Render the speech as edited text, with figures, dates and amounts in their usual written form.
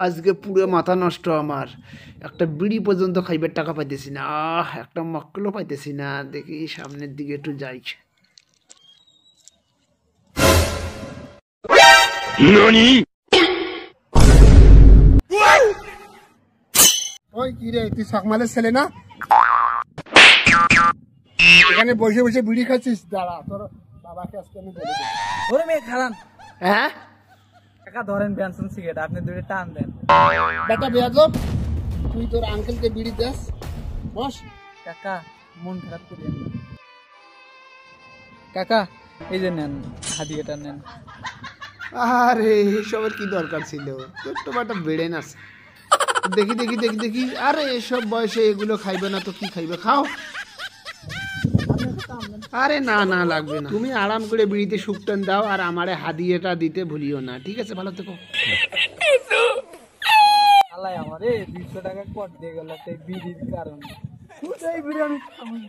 আজকে পুরো মাথা নষ্ট আমার। একটা বিড়ি পর্যন্ত খাইবার টাকা পাইতেছি না, একটা মক্কলও পাইতেছি না। দেখি সামনের দিকে একটু যাই। ওই কি রে, তুই সকমালের ছেলে না? এখানে বসে বসে বিড়ি খাচ্ছিস? দাঁড়া, তোর বাবাকে আজকে আমি বলে দেবো। ওরে মেয়ে খারান হ্যাঁ কাকা, ধরেন বেনসন সিগারেট, আপনি দুটো টান দেন। বেটা বেয়াদব, তুই তোর আঙ্কেলকে বিড়ি দেস? বস। কাকা মন খারাপ করিয়েন না। কাকা এই যে নেন, হাদিয়াটা নেন। আরে এসবের কি দরকার ছিল? তোর তো একটা বেড়ে না। দেখি দেখি দেখি দেখি, আরে এসব বয়সে এগুলো খাইবে না তো কি খাইবে? খাও। আরে না না, লাগবে না। তুমি আরাম করে বিড়িতে শুকটান দাও, আর আমারে হাদিয়াটা দিতে ভুলিও না, ঠিক আছে? ভালো থেকো। আল্লাহ আমারে 200 টাকা কট দিয়ে গেল এই বিড়ির কারণে। এই বিড়ি আমি খাবো না।